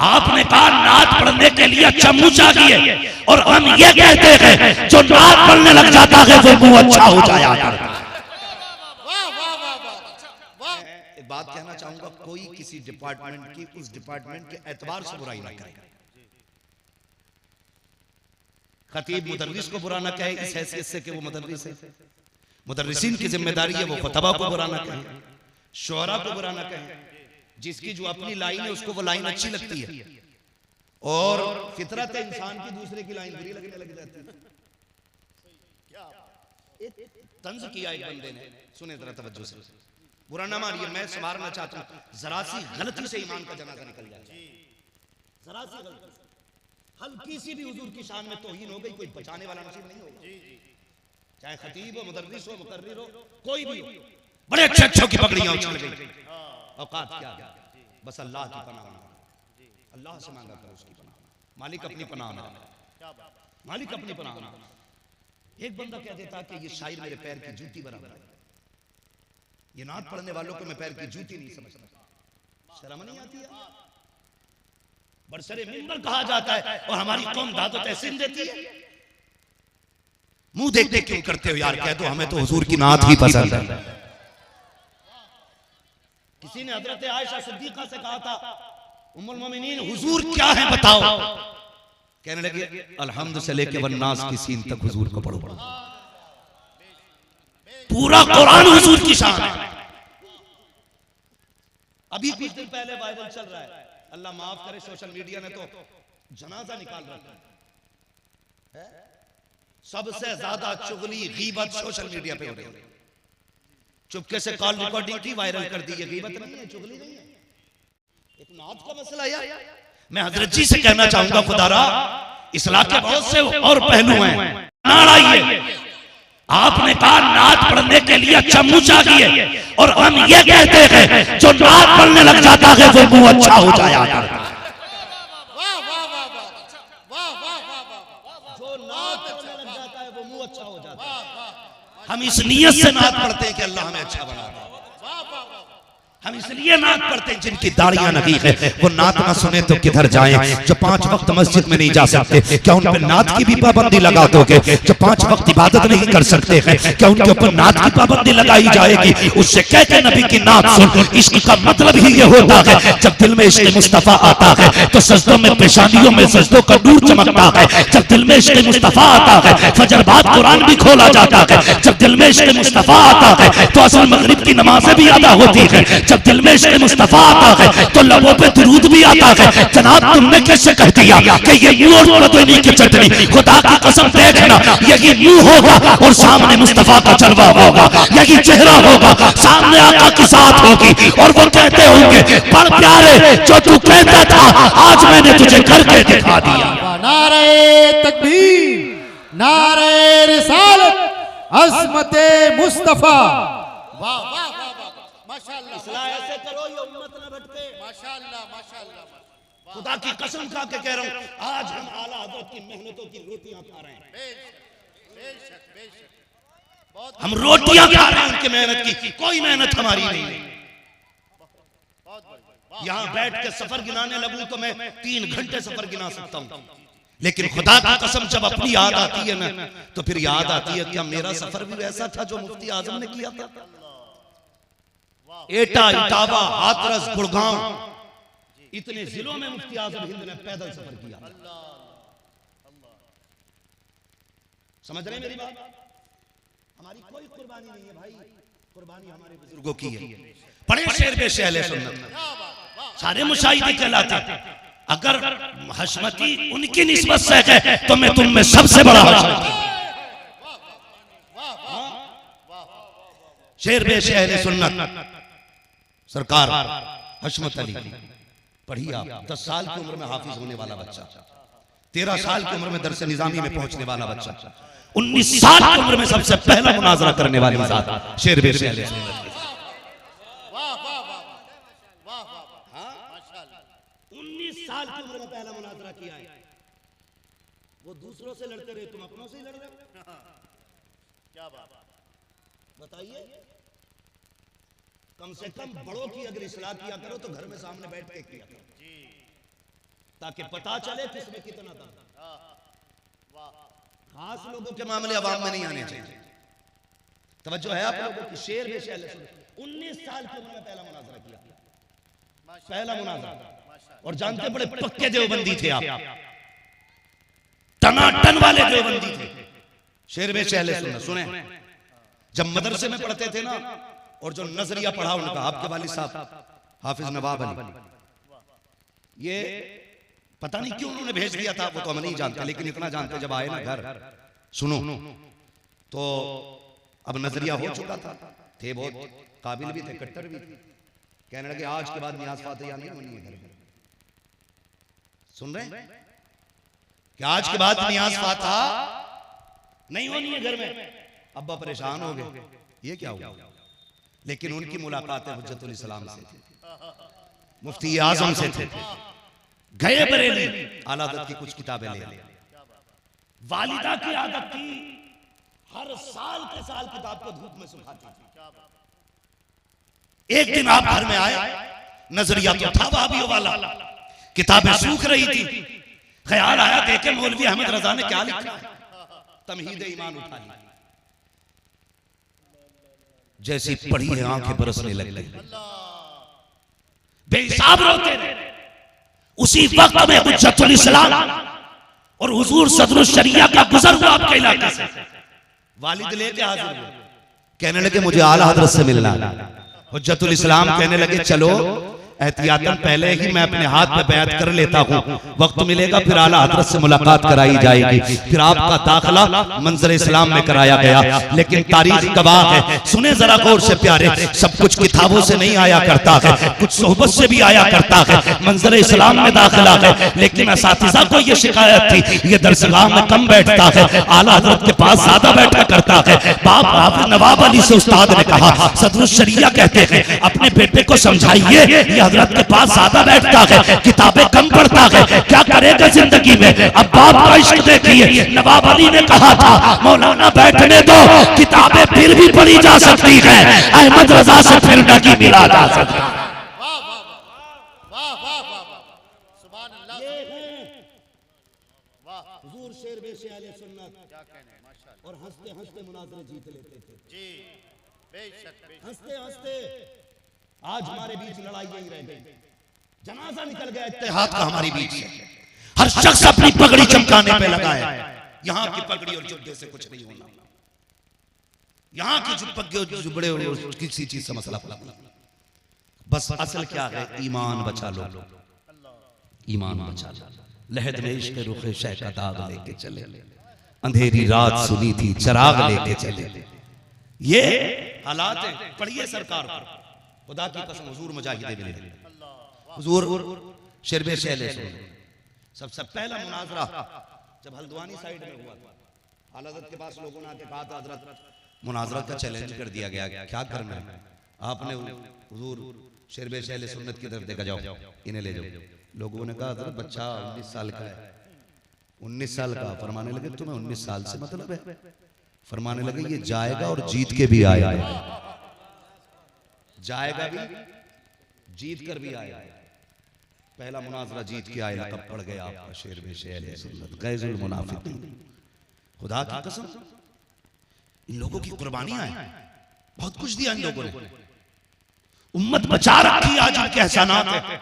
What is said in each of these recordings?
आपने कहा नात पढ़ने के लिए अच्छा मुंह चाहिए, और हम ये कहते हैं जो नात पढ़ने लग जाता है वो मुंह अच्छा हो जाया करता है। एक बात कहना चाहूंगा, कोई किसी डिपार्टमेंट की उस डिपार्टमेंट के एतबार से बुराई ना करे। खतीब मुदर्रिस को बुरा ना कहे इस हैसियत से कि वो मुदर्रिस है। मुदर्रिसीन की जिम्मेदारी है वो खुतबा को बुरा ना कहे, शुअरा को बुरा ना कहे। जिसकी जो अपनी लाइन है उसको वो लाइन अच्छी लगती है, और फितरत इंसान की दूसरे की लाइन बुरी लगने लग जाती है। तंज किया एक बंदे ने, सुने जरा तवज्जो से, बुरा ना मानिए, मैं संवारना चाहता हूं। जरा सी गलती से ईमान का जनाजा निकल जाए, जरा सी गलती, हल्की सी भी हुजूर की शान में तौहीन हो गई, कोई बचाने वाला नसीब नहीं होगा। चाहे खतीब हो, मुदर्रिस हो, मुकर्रिर हो, कोई भी हो, बड़े अच्छे अच्छों की पगड़ियां उछल गई। औकात क्या, बस अल्लाह की पनाह मांगा, अल्लाह से मांगा करो उसकी पनाह। मालिक अपनी पनाह में, मालिक अपनी पनाह में। एक बंदा कह देता कि ये शायर मेरे पैर की जूती बराबर है, ये नात पढ़ने वालों को मैं पैर की जूती नहीं समझता। शर्म नहीं आती है? बरसरे मिंबर कहा जाता है और हमारी कौम दादो तहसीन देती है। मुंह देख देख क्यों करते हो यार? कह दो हमें तो हुजूर की नात ही पसंद है। किसी ने हजरत आयशा सिद्दीका से कहा था, उम्मुल मोमिनीन हुजूर क्या है बताओ। कहने लगे अल्हम्द से लेके वन्नास की सीन तक हुजूर को पढ़ो। पूरा कुरान हुजूर की शान है। अभी कुछ दिन पहले वायरल चल रहा है, अल्लाह माफ करे सोशल मीडिया ने तो जनाजा निकाल रखा है। सबसे ज्यादा चुगली गीबत सोशल मीडिया पे हो रही है। चुपके से कॉल रिकॉर्डिंग की वायरल कर दी है, गीबत नहीं है, चुगली नहीं है, एक नात का मसला है। मैं हजरत जी से कहना चाहूंगा, खुदारा इस्लाम के बहुत से और पहलू हैं, आपने कहा नात पढ़ने के लिए अच्छा मुंह चाहिए, और हम ये कहते हैं जो नात पढ़ने लग जाता है वो मुंह अच्छा हो जाया करता है। जो नात पढ़ने लग जाता है वो मुंह अच्छा हो जाता है। हम इस नियत से नात पढ़ते हैं कि अल्लाह हमें अच्छा बना दे। हम इसलिए नात पढ़ते हैं जिनकी दाढ़ियां नगी है वो नात ना सुने तो किधर जाएं। जो 5 वक्त मस्जिद में नहीं जा सकते, क्या उन पर नात की भी पाबंदी लगा दोगे? जो 5 वक्त इबादत नहीं कर सकते हैं, क्या उनके ऊपर नात की पाबंदी लगाई जाएगी? उससे कह के नबी की नात सुन। इश्क का मतलब ही ये होता है, जब दिल में इश्क मुस्तफा आता है तो सजदों में, पेशानियों में सजदों का नूर चमकता है। जब दिल में इश्क मुस्तफा आता है फजर बाद कुरान भी खोला जाता है। जब दिल में इश्क मुस्तफा आता है तो असल मगरिब की नमाजें भी अदा होती है। जब दिल में इश्क मुस्तफा आता है तो लबों पे दुरूद भी आता है। जनाब तुमने कैसे कह दिया कि ये मुंह और मदीने की चटनी? खुदा की कसम देखना, यही मुंह होगा और सामने मुस्तफा का जलवा होगा, यही चेहरा होगा, सामने आका की साथ होगी, और वो कहते होंगे बड़ प्यारे जो तू कहता था आज मैंने तुझे करके दिखा दिया। नारे तकबीर, नारे रिसालत, अज़मते मुस्तफा। वाह वाह वाह माशाअल्लाह। इस्लाह ऐसे करो ये उम्मत न भटके। माशाअल्लाह माशाअल्लाह। खुदा की कसम खा के कह रहा हूं, आज हम आला हज़रत की मेहनतों की रोटियां खा रहे हैं। बेशक बेशक, हम रोटियां खा रहे हैं उनकी मेहनत की, कोई मेहनत हमारी नहीं है। यहां बैठ के सफर गिनाने लगूं तो मैं 3 घंटे सफर गिना सकता हूं, लेकिन खुदा की कसम जब अपनी याद आती है ना तो फिर याद आती है कि मेरा सफर भी वैसा था जो मुफ्ती आजम ने किया था। एटा, इटावा, हाथरस, गुड़गांव, इतने जिलों में मुफ्ती आजम हिंद ने पैदल सफर किया। समझ रहे हैं मेरी बात? हमारी कोई कुर्बानी नहीं है भाई, कुर्बानी हमारे बुजुर्गों की है। बड़े शेर बेशे अहले सुन्नत, सारे मुशाहिदी कहलाते। अगर हशमती उनकी निस्बत से है तो मैं तुम में सबसे बड़ा हशमती। शेर बेशे अहले सुन्नत सरकार हशमत अली पढ़िए आप। 10 साल की उम्र में हाफिज होने वाला बच्चा, 13 साल की उम्र में दरस निजामी में पहुंचने वाला बच्चा, 19 साल की उम्र में सबसे पहला मुनाजरा करने वाली जात शेर बेशे अहले सुन्नत। 19 साल की उम्र में पहला मुनाजरा किया है। वो दूसरों से लड़ते रहे, तुम अपनों से ही लड़ रहे हो। क्या बात बताइए? कम से कम बड़ों की अगर इस्लाह किया करो तो घर में सामने बैठ के किया करो। ताकि पता चले किसमें कितना दम। खास लोगों के मामले अवाम में नहीं आने चाहिए। तवज्जो है आप लोगों की। शेर में शेर 19 साल की उम्र में पहला मुनाजरा किया, पहला मुनाजरा। और जानते बड़े पक्के देवबंदी थे आप, टनाटन वाले देवबंदी थे। शेर में शेर सुने, जब मदरसे में पढ़ते थे ना, और जो नजरिया पढ़ा उनका, आपके वालिद साहब हाफिज नवाब अली, ये पता नहीं क्यों उन्होंने भेज दिया था, वो तो हम नहीं जानते, लेकिन इतना जानते जब आए ना घर, सुनो तो अब नजरिया हो चुका था, थे बहुत काबिल भी थे, कट्टर भी थे। कहने लगे आज के बाद नियाज फातिहा नहीं होनी है घर में। सुन रहे हैं कि आज के बाद नियाज फातिहा नहीं होनी है घर में। अब्बा परेशान हो गए, ये क्या हुआ? लेकिन उनकी मुलाकातें हुज्जतुल इस्लाम से थी, मुफ्ती आजम से थे, गए बरेली, आला हज़रत की कुछ किताबें ले। वालिदा की आदत थी हर साल के साल किताब को धूप में सुखाती थी। एक दिन आप घर में आए, नजरिया तो था वाबियों वाला, किताबें सूख रही थी, ख्याल आया देखे मौलवी अहमद रजा ने क्या लिखा है, तमहीद ईमान उठा ली। जैसी पढ़ी है आंखें बरसने लग गई, बेहिसाब रोते रहे। उसी वक्त में हुज्जतुल इस्लाम और हुजूर सदरुल शरिया का गुजर हुआ आपके इलाके से। वालिद लेके हाजिर हुए, कहने लगे मुझे आला हजरत से मिलना है। हुज्जतुल इस्लाम कहने लगे चलो एहतियातन पहले ही मैं अपने हाथ में बैत कर लेता हूँ, वक्त मिलेगा फिर आला हजरत से मुलाकात कराई जाएगी। फिर आपका दाखिला मंजर इस्लाम में कराया गया। लेकिन तारीख गवाह है, सुने जरा गौर से प्यारे, सब कुछ किताबों से नहीं आया करता है, कुछ सोहबत से भी आया करता है। मंजर इस्लाम में दाखिला है, लेकिन असातिज़ा को यह शिकायत थी ये दरसगाह में कम बैठता है, आला हजरत के पास ज्यादा बैठा करता है। बाप हाफिज नवाब अली से उस्ताद ने कहा, सदरुल शरिया कहते हैं अपने बेटे को समझाइए हजरत के पास ज्यादा बैठता है, किताबें कम पढ़ता है, क्या करेगा जिंदगी में। अब बाप का इश्क देखिए, नवाब अली ने कहा था मौलाना बैठने दो, किताबें फिर भी पढ़ी जा सकती है, अहमद रजा से फिर नहीं मिला जा सकता। हुजूर शेर बेशे अहले सुन्नत और हंसते हंसते मुनाज़रे जीत लेते थे जी, बेशक हंसते हंसते। आज हमारे बीच लड़ाई नहीं रह गई, जनाजा निकल गया इत्तेहाद का हमारी बीच से। हर शख्स अपनी पगड़ी चमकाने पे लगा है। यहाँ की पगड़ी और जुब्बे से कुछ नहीं होना, यहाँ की जुब्बे और किसी चीज से मसला फला। बस असल क्या है, ईमान बचा लो, ईमान बचा लो। लहद में इश्क रुखे शह का दाग लेके चले, अंधेरी रात सुनी थी चिराग लेके चले। ये हालात है। पढ़िए सरकार पर, खुदा की कसम हुजूर मुजाहिदे मिले, हुजूर शेर बे शेर सबसे पहला मुनाजरा जब हल्द्वानी साइड में हुआ था, आला हज़रत के पास लोगों ने आके कहा था हजरत मुनाजरा का चैलेंज कर दिया गया, क्या करना है? आपने हुजूर शेर बे शेर सुन्नत की तरफ देखा, जाओ इन्हें ले जाओ। लोगों ने कहा हजरत बच्चा 19 साल का है, 19 साल का। फरमाने लगे तुम्हें 19 साल से मतलब है? फरमाने लगे ये जाएगा और जीत के भी आएगा, जाएगा भी जीत कर भी आएगा। पहला मुनाजरा जीत के आया, तब पड़ गया आपका शेर में शेर सुन्नत गैजुल मुनाफिकीन। खुदा की कसम इन लोगों की कुर्बानियां हैं, बहुत कुछ दिया इन लोगों ने, उम्मत बचा रखी, आज इनके एहसानात है।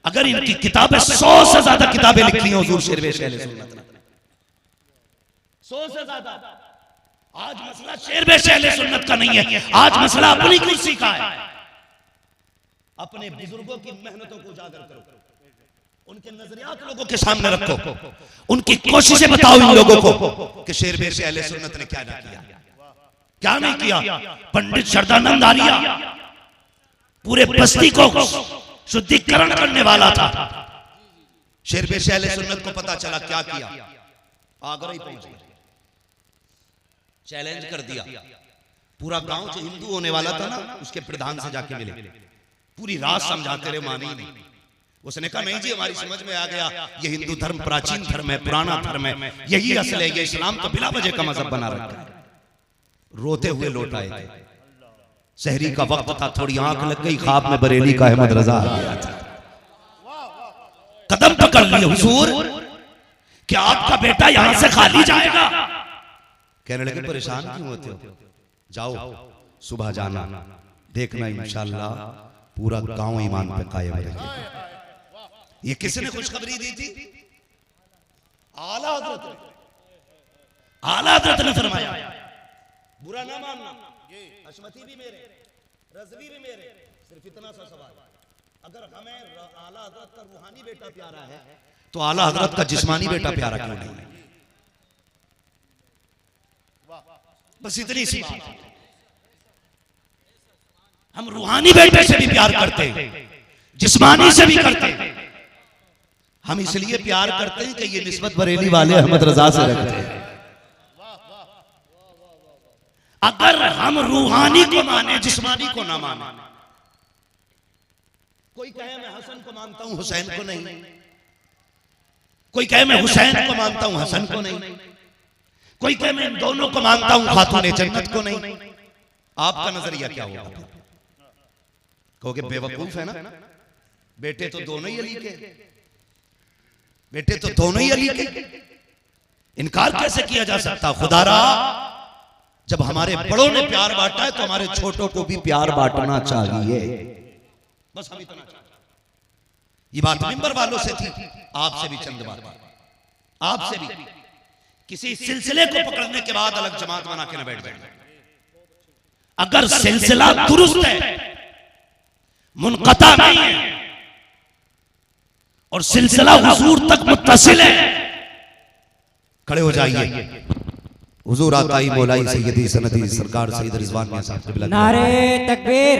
अगर इनकी किताबें 100 से ज्यादा किताबें लिखी हैं हुजूर शेर में शेर सुन्नत ने, 100 से ज्यादा। आज मसला शेर बे शेर सुन्नत का नहीं है, आज मसला अपनी कुर्सी का है। अपने बुजुर्गों की मेहनतों को उजागर करो, उनके नजरियात लोगों के सामने रखो, उनकी कोशिशें बताओ इन लोगों को कि शेर बे शेर सुन्नत ने क्या ना किया, क्या नहीं किया। पंडित शरदानंद आर्या पूरे बस्ती को शुद्धिकरण करने वाला था। शेर बे शेर सुन्नत को पता चला, क्या किया, आगरा ही पहुंच गया, चैलेंज कर दिया। पूरा गांव जो हिंदू होने वाला था ना, उसके प्रधान से जाके मिले, पूरी रात समझाते रहे, मानी नहीं। उसने कहा नहीं जी हमारी समझ में आ गया, ये हिंदू धर्म प्राचीन धर्म है, पुराना धर्म है, यही असल है, ये इस्लाम तो बिला वजह का मजहब बना रखा है। रोते हुए लौट आए थे, सहरी का वक्त था, थोड़ी आंख लग गई, ख्वाब में बरेली का अहमद रजा आ गया था। कदम पकड़ लिए हुजूर, क्या आपका बेटा यहां से खाली जाएगा? कहने लगे परेशान क्यों होते हो, जाओ सुबह जाना, देखना इंशाअल्लाह पूरा गांव ईमान पे कायम रहेगा। ये किसने खुशखबरी दी थी? आला हजरत ने फरमाया, बुरा ना मानना, हशमती भी मेरे, रज़वी भी मेरे, सिर्फ इतना सा सवाल, अगर हमें आला हजरत का रूहानी बेटा प्यारा है तो आला हजरत का जिस्मानी बेटा प्यारा क्यों नहीं? बस इतनी सी बात। हम रूहानी बेटे से भी प्यार करते हैं, जिस्मानी से भी करते हैं। हम इसलिए प्यार करते हैं कि ये निस्बत बरेली वाले अहमद रजा से रखते हैं। अगर हम रूहानी को माने, जिस्मानी को ना माने, कोई कहे मैं हसन को मानता हूं हुसैन को नहीं, कोई कहे मैं हुसैन को मानता हूं हसन को नहीं, कोई कहे मैं इन दोनों को मानता हूं खातून जन्नत को नहीं, आपका नजरिया क्या होगा? कहोगे बेवकूफ है ना, बेटे तो दोनों ही अली के, बेटे तो दोनों ही अली के, इनकार कैसे किया जा सकता? खुदारा, जब हमारे बड़ों ने प्यार बांटा है तो हमारे छोटों को भी प्यार बांटना चाहिए। बस हम इतना चाहते हैं। ये बात मिंबर वालों से थी, आपसे भी चंद बात, आपसे भी किसी सिलसिले को पकड़ने के बाद अलग जमात बना के न बैठ जाए। अगर सिलसिला दुरुस्त है, मुनक़ता नहीं है और सिलसिला हुजूर तक मुत्तसिल है, खड़े हो जाइए। हुजूर आकाई मौलाई सैयदी सनदी सरकार सैयद रिजवान मियां साहब, नारे तकबीर।